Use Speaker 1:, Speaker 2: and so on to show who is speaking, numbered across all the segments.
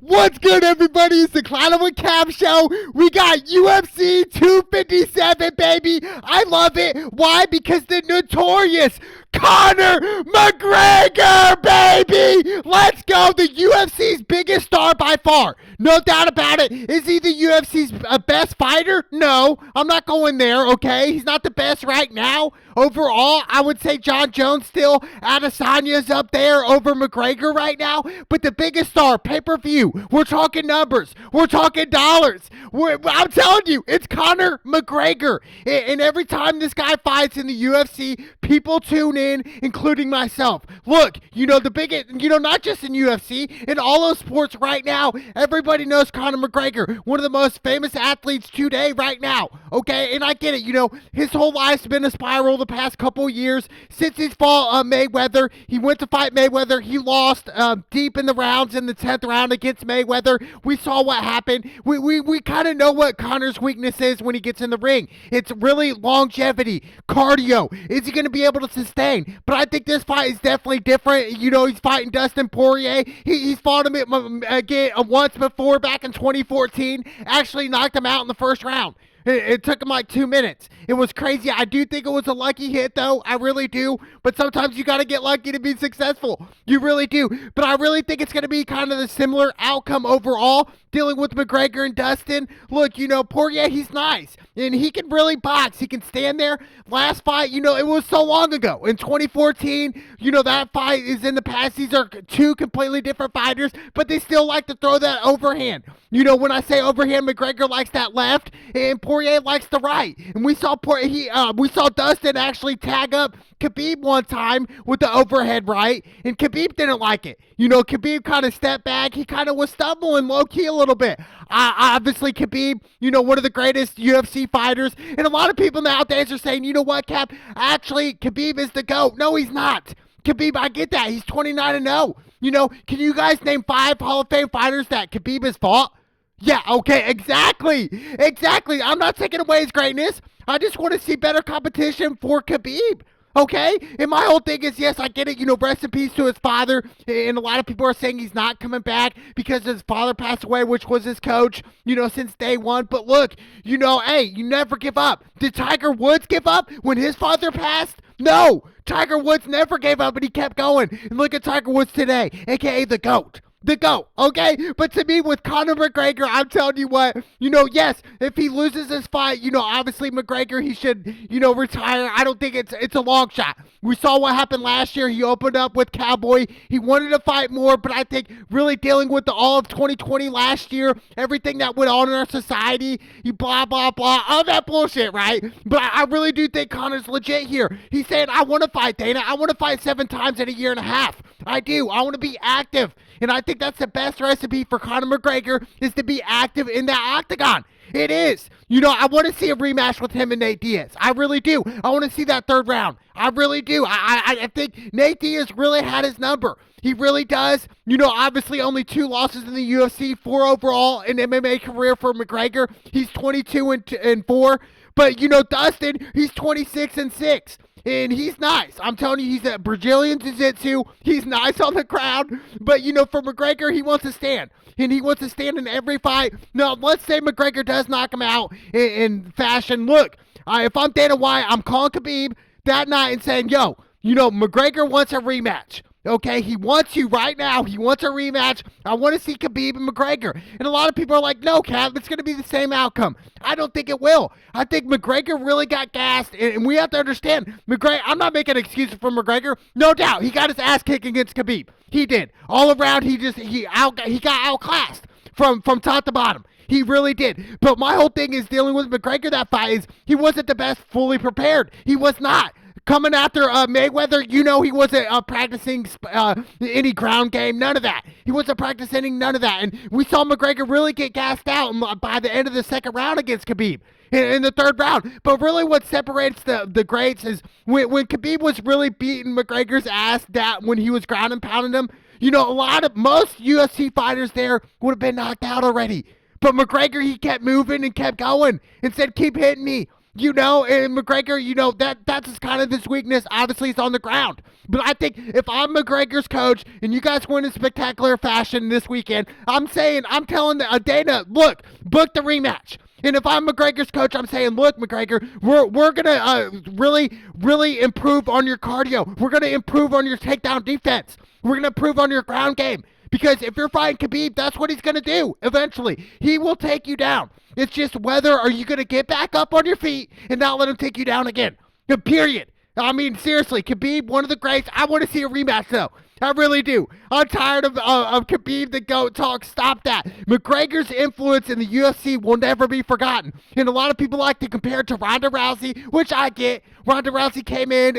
Speaker 1: What's good, everybody? It's the Clown with Cam show. We got UFC 257, baby. I love it. Why? Because the notorious Conor McGregor, baby. Let's go. The UFC's biggest star by far. No doubt about it. Is he the UFC's best fighter? No, I'm not going there, okay? He's not the best right now. Overall, I would say John Jones still. Adesanya's up there over McGregor right now. But the biggest star, pay-per-view. We're talking numbers. We're talking dollars. I'm telling you, it's Conor McGregor. And every time this guy fights in the UFC, people tune in, including myself. Look, the biggest, not just in UFC, in all those sports right now, everybody knows Conor McGregor, one of the most famous athletes today right now. Okay, and I get it. His whole life's been a spiral the past couple years since his fall Mayweather. He went to fight Mayweather. He lost deep in the rounds in the 10th round against Mayweather. We saw what happened. We kind of know what Conor's weakness is when he gets in the ring. It's really longevity, cardio. Is he going to be able to sustain? But I think this fight is definitely different. He's fighting Dustin Poirier. He's fought him again once before back in 2014. Actually knocked him out in the first round. It took him like 2 minutes. It was crazy. I do think it was a lucky hit, though. I really do. But sometimes you got to get lucky to be successful. You really do. But I really think it's going to be kind of the similar outcome overall, dealing with McGregor and Dustin. Look, Poirier, he's nice. And he can really box. He can stand there. Last fight, it was so long ago. In 2014, that fight is in the past. These are two completely different fighters, but they still like to throw that overhand. When I say overhand, McGregor likes that left, and Poirier likes the right. And we saw Dustin actually tag up Khabib one time with the overhead right, and Khabib didn't like it. Khabib kind of stepped back. He kind of was stumbling low-key a little bit. Obviously, Khabib, one of the greatest UFC fighters, and a lot of people nowadays are saying, you know what, Cap? Actually, Khabib is the GOAT. No, he's not. Khabib, I get that. He's 29-0. Can you guys name 5 Hall of Fame fighters that Khabib has fought? Yeah, okay, exactly. I'm not taking away his greatness. I just want to see better competition for Khabib. Okay? And my whole thing is, yes, I get it, rest in peace to his father. And a lot of people are saying he's not coming back because his father passed away, which was his coach, since day one. But look, hey, you never give up. Did Tiger Woods give up when his father passed? No. Tiger Woods never gave up, and he kept going. And look at Tiger Woods today, a.k.a. the GOAT. The GOAT, okay? But to me, with Conor McGregor, I'm telling you what, yes, if he loses this fight, obviously McGregor, he should, retire. I don't think it's a long shot. We saw what happened last year. He opened up with Cowboy. He wanted to fight more, but I think really dealing with all of 2020 last year, everything that went on in our society, blah, blah, blah, all that bullshit, right? But I really do think Conor's legit here. He's saying, I want to fight, Dana. I want to fight 7 times in a year and a half. I do. I want to be active. And I think that's the best recipe for Conor McGregor is to be active in that octagon. It is. I want to see a rematch with him and Nate Diaz. I really do. I want to see that 3rd round. I really do. I think Nate Diaz really had his number. He really does. Obviously only 2 losses in the UFC, 4 overall in MMA career for McGregor. He's 22-4. But, Dustin, he's 26-6. And he's nice. I'm telling you, he's a Brazilian Jiu-Jitsu. He's nice on the ground. But, for McGregor, he wants to stand. And he wants to stand in every fight. Now, let's say McGregor does knock him out in fashion. Look, if I'm Dana White, I'm calling Khabib that night and saying, yo, McGregor wants a rematch. Okay, he wants you right now. He wants a rematch. I want to see Khabib and McGregor. And a lot of people are like, no, Cap, it's going to be the same outcome. I don't think it will. I think McGregor really got gassed, and we have to understand, McGregor, I'm not making excuses for McGregor. No doubt, he got his ass kicked against Khabib. He did. All around, he got outclassed from top to bottom. He really did. But my whole thing is dealing with McGregor that fight is he wasn't the best fully prepared. He was not. Coming after Mayweather, he wasn't practicing any ground game, none of that. He wasn't practicing none of that. And we saw McGregor really get gassed out by the end of the 2nd round against Khabib in the 3rd round. But really what separates the greats is when Khabib was really beating McGregor's ass when he was ground and pounding him, most UFC fighters there would have been knocked out already. But McGregor, he kept moving and kept going and said, keep hitting me. And McGregor, that's kind of his weakness. Obviously, it's on the ground. But I think if I'm McGregor's coach and you guys win in spectacular fashion this weekend, I'm telling Dana, look, book the rematch. And if I'm McGregor's coach, I'm saying, look, McGregor, we're gonna really improve on your cardio. We're gonna improve on your takedown defense. We're gonna improve on your ground game. Because if you're fighting Khabib, that's what he's gonna do. Eventually, he will take you down. It's just whether are you gonna get back up on your feet and not let him take you down again. Period. I mean, seriously, Khabib, one of the greats. I want to see a rematch, though. I really do. I'm tired of Khabib the GOAT talk. Stop that. McGregor's influence in the UFC will never be forgotten. And a lot of people like to compare it to Ronda Rousey, which I get. Ronda Rousey came in,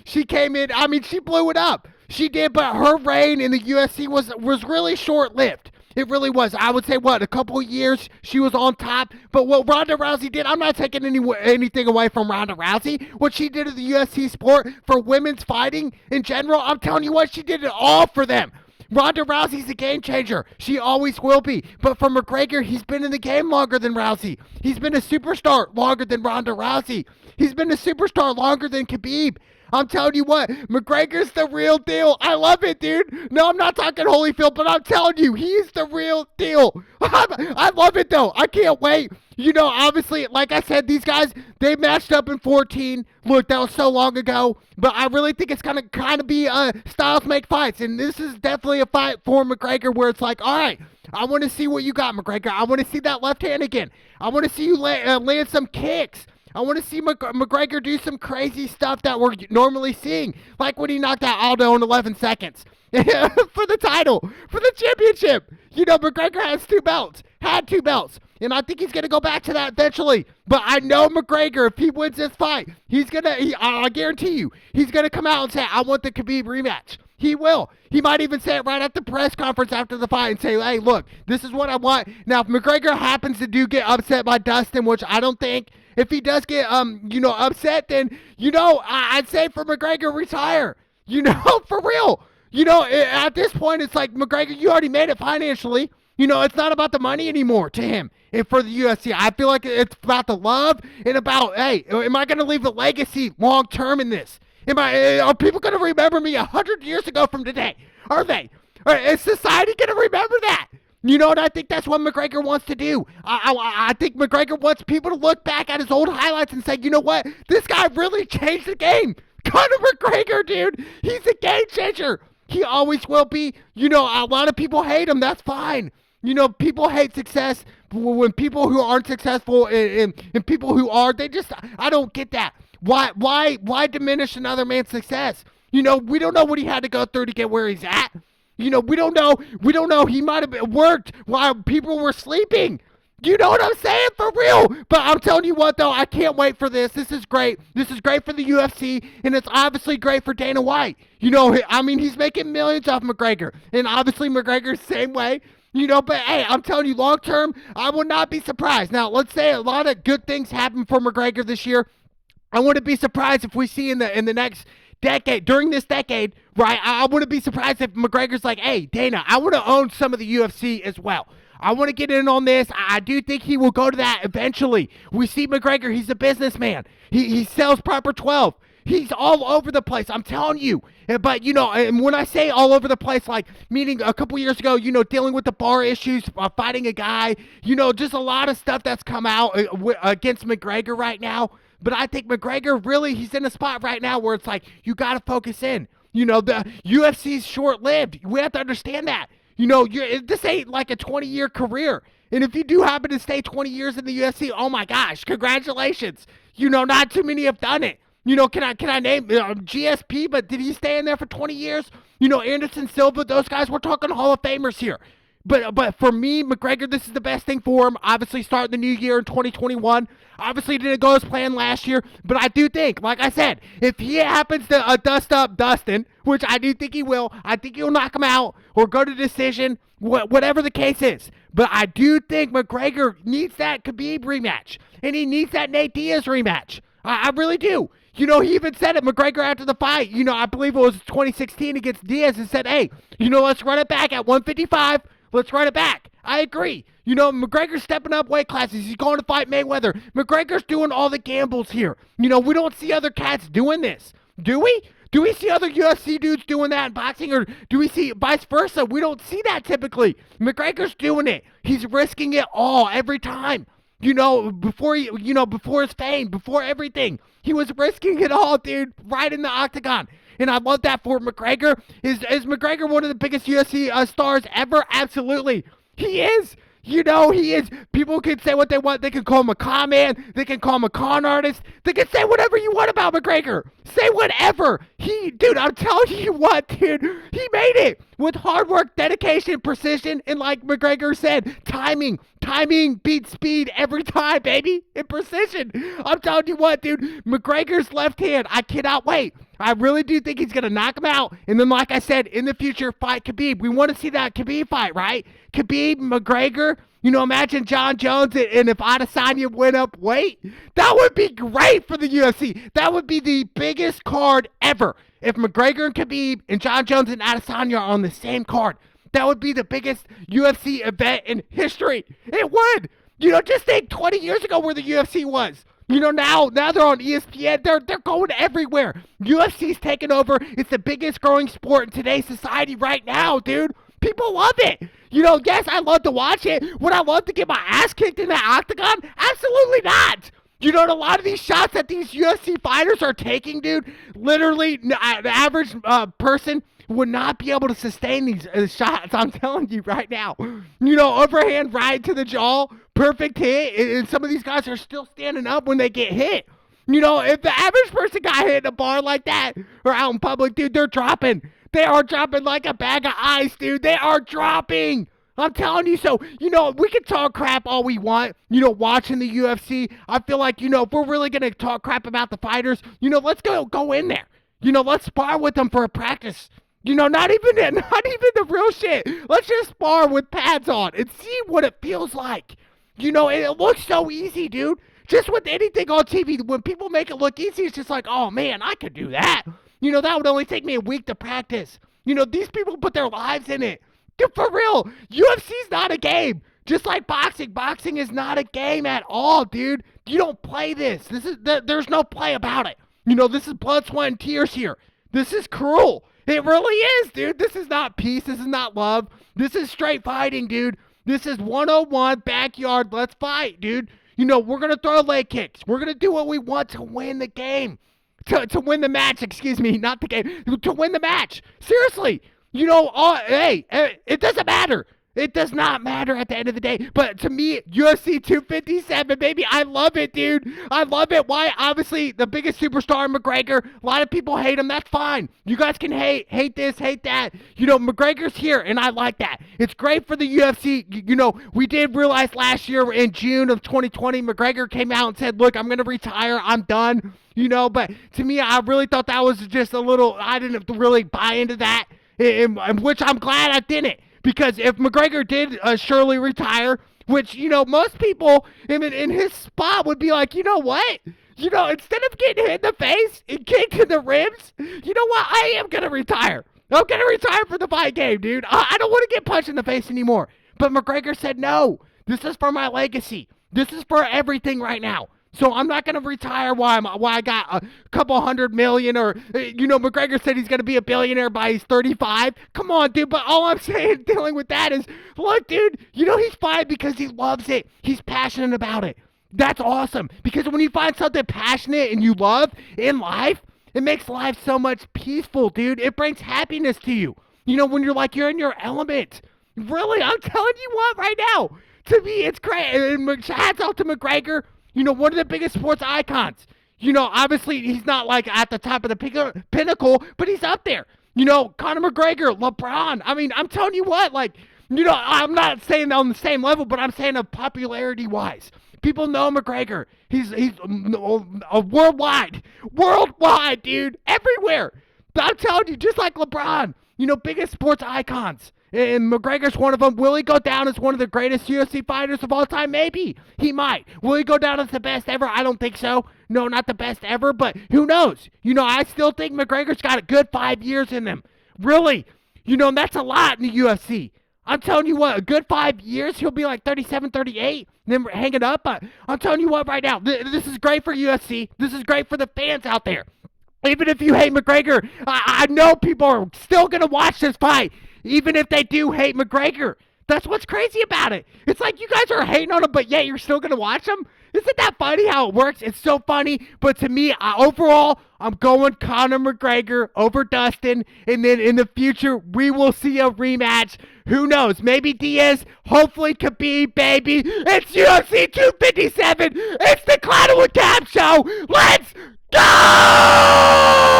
Speaker 1: she came in. I mean, she blew it up. She did, but her reign in the UFC was really short-lived. It really was. I would say, a couple of years she was on top. But what Ronda Rousey did, I'm not taking anything away from Ronda Rousey. What she did in the UFC sport for women's fighting in general, I'm telling you what, she did it all for them. Ronda Rousey's a game changer. She always will be. But for McGregor, he's been in the game longer than Rousey. He's been a superstar longer than Ronda Rousey. He's been a superstar longer than Khabib. I'm telling you what, McGregor's the real deal. I love it, dude. No, I'm not talking Holyfield, but I'm telling you, he's the real deal. I love it, though. I can't wait. Obviously, like I said, these guys, they matched up in 14. Look, that was so long ago. But I really think it's going to kind of be styles make fights. And this is definitely a fight for McGregor where it's like, all right, I want to see what you got, McGregor. I want to see that left hand again. I want to see you land some kicks. I want to see McGregor do some crazy stuff that we're normally seeing, like when he knocked out Aldo in 11 seconds for the title, for the championship. McGregor had two belts, and I think he's going to go back to that eventually. But I know McGregor, if he wins this fight, I guarantee you, he's going to come out and say, I want the Khabib rematch. He will. He might even say it right at the press conference after the fight and say, hey, look, this is what I want. Now, if McGregor happens to get upset by Dustin, which I don't think, if he does get, upset, then, I'd say for McGregor, retire. For real. At this point, it's like, McGregor, you already made it financially. It's not about the money anymore to him. And for the UFC, I feel like it's about the love and about, hey, am I going to leave a legacy long term in this? Are people going to remember me 100 years ago from today? Are they? Is society going to remember that? And I think that's what McGregor wants to do. I think McGregor wants people to look back at his old highlights and say, you know what? This guy really changed the game. Conor McGregor, dude. He's a game changer. He always will be. A lot of people hate him. That's fine. People hate success. When people who aren't successful and people who are, I don't get that. Why diminish another man's success? We don't know what he had to go through to get where he's at. We don't know. He might have worked while people were sleeping. You know what I'm saying? For real. But I'm telling you what, though, I can't wait for this. This is great. This is great for the UFC, and it's obviously great for Dana White. He's making millions off McGregor, and obviously McGregor's the same way. But hey, I'm telling you, long term, I would not be surprised. Now, let's say a lot of good things happen for McGregor this year. I wouldn't be surprised if we see in the next decade, during this decade, right? I wouldn't be surprised if McGregor's like, hey, Dana, I want to own some of the UFC as well. I want to get in on this. I do think he will go to that eventually. We see McGregor, he's a businessman. He sells Proper 12. He's all over the place, I'm telling you. But, and when I say all over the place, like, meaning a couple years ago, dealing with the bar issues, fighting a guy, just a lot of stuff that's come out against McGregor right now. But I think McGregor, really, he's in a spot right now where it's like, you got to focus in. The UFC's short-lived. We have to understand that. This ain't like a 20-year career. And if you do happen to stay 20 years in the UFC, oh my gosh, congratulations. Not too many have done it. Can I name GSP, but did he stay in there for 20 years? Anderson Silva, those guys, we're talking Hall of Famers here. But for me, McGregor, this is the best thing for him. Obviously, starting the new year in 2021. Obviously, didn't go as planned last year. But I do think, like I said, if he happens to dust up Dustin, which I do think he will, I think he'll knock him out or go to decision, whatever the case is. But I do think McGregor needs that Khabib rematch. And he needs that Nate Diaz rematch. I really do. He even said it, McGregor, after the fight. I believe it was 2016 against Diaz, and said, hey, let's run it back at 155. Let's run it back. I agree. McGregor's stepping up weight classes. He's going to fight Mayweather. McGregor's doing all the gambles here. We don't see other cats doing this. Do we? Do we see other UFC dudes doing that in boxing, or do we see vice versa? We don't see that typically. McGregor's doing it. He's risking it all every time. Before before his fame, before everything, he was risking it all, dude, right in the octagon. And I love that for McGregor. Is McGregor one of the biggest UFC stars ever? Absolutely. He is. He is. People can say what they want. They can call him a con man. They can call him a con artist. They can say whatever you want about McGregor. Say whatever. Dude, I'm telling you what, dude. He made it with hard work, dedication, precision, and like McGregor said, timing. Timing beats speed every time, baby. And precision. I'm telling you what, dude. McGregor's left hand. I cannot wait. I really do think he's going to knock him out. And then, like I said, in the future, fight Khabib. We want to see that Khabib fight, right? Khabib, McGregor. Imagine John Jones and if Adesanya went up weight. That would be great for the UFC. That would be the biggest card ever. If McGregor and Khabib and John Jones and Adesanya are on the same card, that would be the biggest UFC event in history. It would. Just think 20 years ago where the UFC was. Now they're on ESPN. They're going everywhere. UFC's taking over. It's the biggest growing sport in today's society right now, dude. People love it. Yes, I love to watch it. Would I love to get my ass kicked in the octagon? Absolutely not. A lot of these shots that these UFC fighters are taking, dude, literally the average person would not be able to sustain these shots. I'm telling you right now. Overhand right to the jaw, perfect hit, and some of these guys are still standing up when they get hit. If the average person got hit in a bar like that or out in public, dude, they're dropping. They are dropping like a bag of ice, dude. They are dropping. I'm telling you. So, we can talk crap all we want, watching the UFC. I feel like, if we're really going to talk crap about the fighters, let's go in there. Let's spar with them for a practice. Not even the real shit. Let's just spar with pads on and see what it feels like. It looks so easy, dude. Just with anything on TV, when people make it look easy, it's just like, oh, man, I could do that. That would only take me a week to practice. These people put their lives in it. Dude, for real, UFC's not a game. Just like boxing. Boxing is not a game at all, dude. You don't play this. There's no play about it. This is blood, sweat, and tears here. This is cruel. It really is, dude. This is not peace. This is not love. This is straight fighting, dude. This is 101 backyard. Let's fight, dude. We're going to throw leg kicks. We're going to do what we want to win the game. To win the match, excuse me, not the game. To win the match. Seriously. Hey, it doesn't matter. It does not matter at the end of the day. But to me, UFC 257, baby, I love it, dude. I love it. Why? Obviously, the biggest superstar, McGregor. A lot of people hate him. That's fine. You guys can hate this, hate that. McGregor's here, and I like that. It's great for the UFC. We did realize last year in June of 2020, McGregor came out and said, look, I'm going to retire. I'm done. But to me, I really thought that was just I didn't really buy into that, in which I'm glad I didn't. Because if McGregor did surely retire, which, most people in his spot would be like, you know what? Instead of getting hit in the face and kicked in the ribs, you know what? I am going to retire. I'm going to retire from the fight game, dude. I don't want to get punched in the face anymore. But McGregor said, no, this is for my legacy. This is for everything right now. So I'm not going to retire while I got a couple $100 million or, McGregor said he's going to be a billionaire by he's 35. Come on, dude. But all I'm saying dealing with that is, look, dude, he's fine because he loves it. He's passionate about it. That's awesome. Because when you find something passionate and you love in life, it makes life so much peaceful, dude. It brings happiness to you. When you're in your element. Really, I'm telling you what right now. To me, it's great. And hats off to McGregor. One of the biggest sports icons. Obviously, he's not like at the top of the pinnacle, but he's up there. Conor McGregor, LeBron. I mean, I'm telling you what, I'm not saying on the same level, but I'm saying of popularity-wise. People know McGregor. He's a worldwide, dude, everywhere. I'm telling you, just like LeBron, biggest sports icons. And McGregor's one of them. Will he go down as one of the greatest UFC fighters of all time? Maybe. He might. Will he go down as the best ever? I don't think so. No, not the best ever, but who knows? I still think McGregor's got a good 5 years in him. Really. And that's a lot in the UFC. I'm telling you what, a good 5 years, he'll be like 37, 38, then hang it up. I'm telling you what right now, this is great for UFC. This is great for the fans out there. Even if you hate McGregor, I know people are still going to watch this fight, even if they do hate McGregor. That's what's crazy about it. It's like you guys are hating on him, but yet you're still going to watch him. Isn't that funny how it works? It's so funny. But to me, overall, I'm going Conor McGregor over Dustin. And then in the future, we will see a rematch. Who knows? Maybe Diaz, hopefully Khabib, baby. It's UFC 257. It's the Clown with Cap Show. Let's go!